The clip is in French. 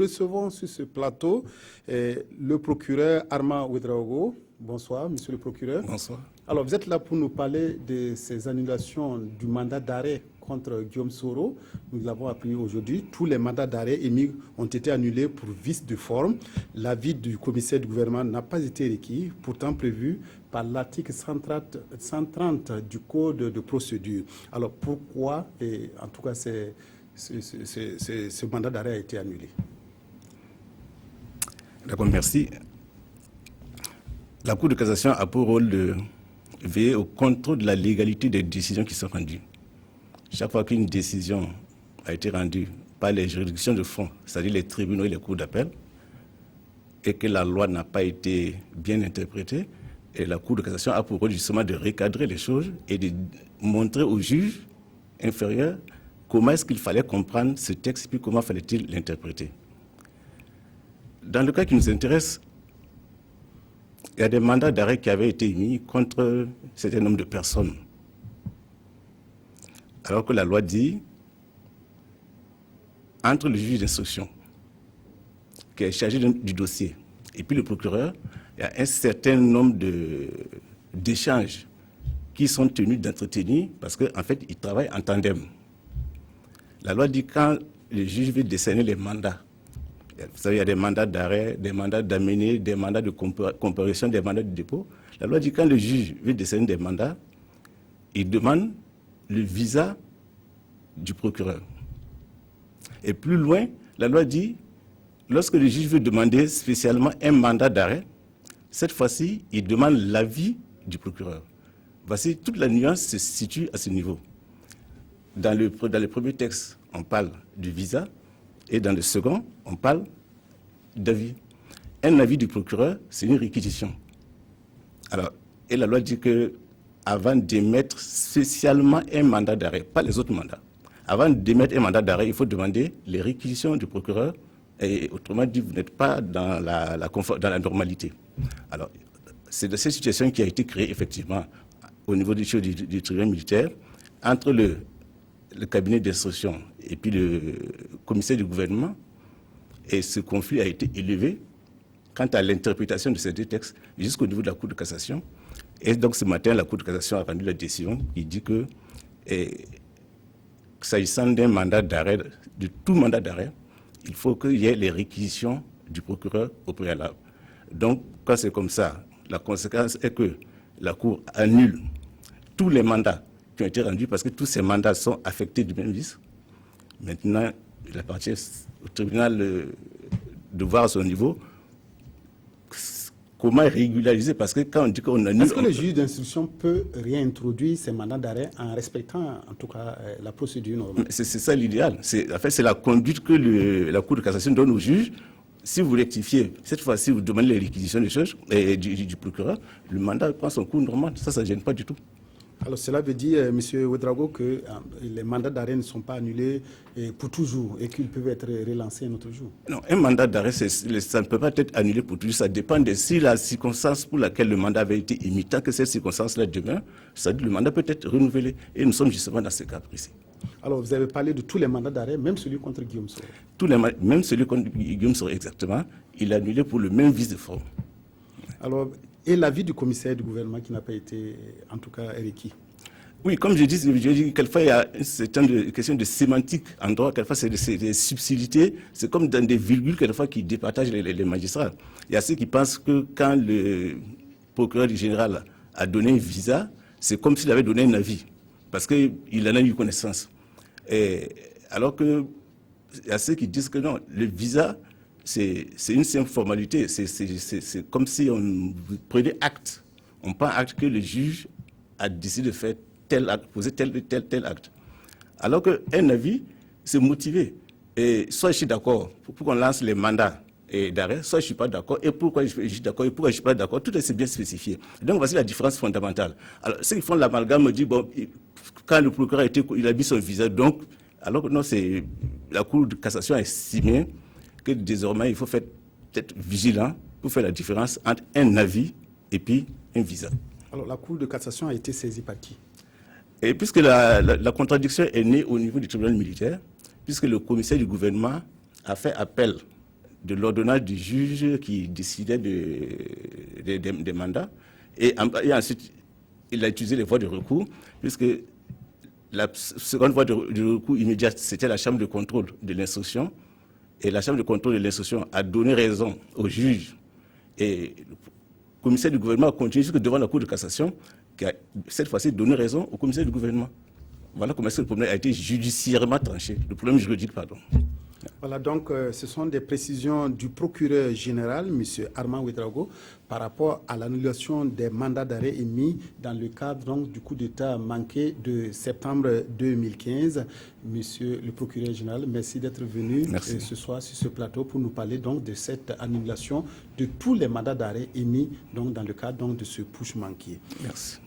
recevons sur ce plateau le procureur Armand Ouedraogo. Bonsoir, monsieur le procureur. Bonsoir. Alors, vous êtes là pour nous parler de ces annulations du mandat d'arrêt contre Guillaume Soro. Nous l'avons appris aujourd'hui. Tous les mandats d'arrêt émis ont été annulés pour vice de forme. L'avis du commissaire du gouvernement n'a pas été requis, pourtant prévu par l'article 130 du Code de procédure. Alors, pourquoi, en tout cas, ce mandat d'arrêt a été annulé? D'accord, merci. La Cour de cassation a pour rôle de veiller au contrôle de la légalité des décisions qui sont rendues. Chaque fois qu'une décision a été rendue par les juridictions de fond, c'est-à-dire les tribunaux et les cours d'appel, et que la loi n'a pas été bien interprétée, et la Cour de cassation a pour rôle justement de recadrer les choses et de montrer aux juges inférieurs comment est-ce qu'il fallait comprendre ce texte et puis comment fallait-il l'interpréter. Dans le cas qui nous intéresse, il y a des mandats d'arrêt qui avaient été émis contre un certain nombre de personnes. Alors que la loi dit, entre le juge d'instruction, qui est chargé du dossier, et puis le procureur, il y a un certain nombre d'échanges qui sont tenus d'entretenir parce qu'en fait, ils travaillent en tandem. La loi dit quand le juge veut décerner les mandats, vous savez, il y a des mandats d'arrêt, des mandats d'amener, des mandats de comparution, des mandats de dépôt. La loi dit quand le juge veut décerner des mandats, il demande le visa du procureur. Et plus loin, la loi dit, lorsque le juge veut demander spécialement un mandat d'arrêt, cette fois-ci, il demande l'avis du procureur. Voici, toute la nuance se situe à ce niveau. Dans le premier texte, on parle du visa, et dans le second, on parle d'avis. Un avis du procureur, c'est une réquisition. Alors, et la loi dit que avant d'émettre spécialement un mandat d'arrêt, pas les autres mandats, avant d'émettre un mandat d'arrêt, il faut demander les réquisitions du procureur, et autrement dit, vous n'êtes pas dans la normalité. Alors, c'est de cette situation qui a été créée effectivement au niveau du tribunal militaire entre le cabinet d'instruction et puis le commissaire du gouvernement, et ce conflit a été élevé quant à l'interprétation de ces deux textes jusqu'au niveau de la Cour de cassation. Et donc ce matin, la Cour de cassation a rendu la décision qui dit que, s'agissant d'un mandat d'arrêt, de tout mandat d'arrêt, il faut qu'il y ait les réquisitions du procureur au préalable. Donc, quand c'est comme ça, la conséquence est que la Cour annule tous les mandats qui ont été rendus parce que tous ces mandats sont affectés du même vice. Maintenant, il appartient au tribunal de voir à son niveau comment régulariser, parce que quand on dit qu'on annule... Est-ce que le juge d'instruction peut réintroduire ces mandats d'arrêt en respectant en tout cas la procédure normale? C'est ça l'idéal. En fait, c'est la conduite que la Cour de cassation donne au juge. Si vous rectifiez, cette fois-ci, vous demandez les réquisitions des juges et du procureur, le mandat prend son cours normal. Ça ne gêne pas du tout. Alors cela veut dire, M. Ouedraogo, que les mandats d'arrêt ne sont pas annulés pour toujours et qu'ils peuvent être relancés un autre jour? Non, un mandat d'arrêt, ça ne peut pas être annulé pour toujours. Ça dépend de si la circonstance pour laquelle le mandat avait été émis, tant que cette circonstance-là demeure, le mandat peut être renouvelé. Et nous sommes justement dans ce cas précis. Alors vous avez parlé de tous les mandats d'arrêt, même celui contre Guillaume Soro? Même celui contre Guillaume Soro, exactement. Il est annulé pour le même vice de forme. Alors, et l'avis du commissaire du gouvernement qui n'a pas été, en tout cas, requis? Oui, comme je dis, quelquefois il y a une question de sémantique en droit, quelquefois c'est des subtilités, c'est comme dans des virgules quelquefois qui départagent les magistrats. Il y a ceux qui pensent que quand le procureur général a donné un visa, c'est comme s'il avait donné un avis, parce qu'il en a eu connaissance. Alors que il y a ceux qui disent que non, le visa, c'est une simple formalité, c'est comme si on prenait acte. On prend acte que le juge a décidé de faire tel acte, poser tel acte. Alors qu'un avis, c'est motivé. Et soit je suis d'accord pour qu'on lance les mandats d'arrêt, soit je ne suis pas d'accord. Et pourquoi je suis d'accord et pourquoi je ne suis pas d'accord, tout est bien spécifié. Donc voici la différence fondamentale. Alors ceux qui font l'amalgame me disent, bon, quand le procureur il a mis son visa, donc, alors que non, c'est la Cour de cassation a estimé que désormais il faut être peut-être vigilant pour faire la différence entre un avis et puis un visa. Alors la Cour de cassation a été saisie par qui? Et puisque la contradiction est née au niveau du tribunal militaire, puisque le commissaire du gouvernement a fait appel de l'ordonnance du juge qui décidait des mandats. Et ensuite, il a utilisé les voies de recours, puisque la seconde voie de recours immédiate, c'était la chambre de contrôle de l'instruction. Et la chambre de contrôle de l'instruction a donné raison au juge. Et le commissaire du gouvernement a continué jusque devant la Cour de cassation, qui a cette fois-ci donné raison au commissaire du gouvernement. Voilà comment le problème a été judiciairement tranché, le problème juridique, pardon. Voilà, donc ce sont des précisions du procureur général, M. Armand Ouedraogo, par rapport à l'annulation des mandats d'arrêt émis dans le cadre donc, du coup d'État manqué de septembre 2015. Monsieur le procureur général, merci d'être venu ce soir sur ce plateau pour nous parler donc de cette annulation de tous les mandats d'arrêt émis donc, dans le cadre donc, de ce push manqué. Merci.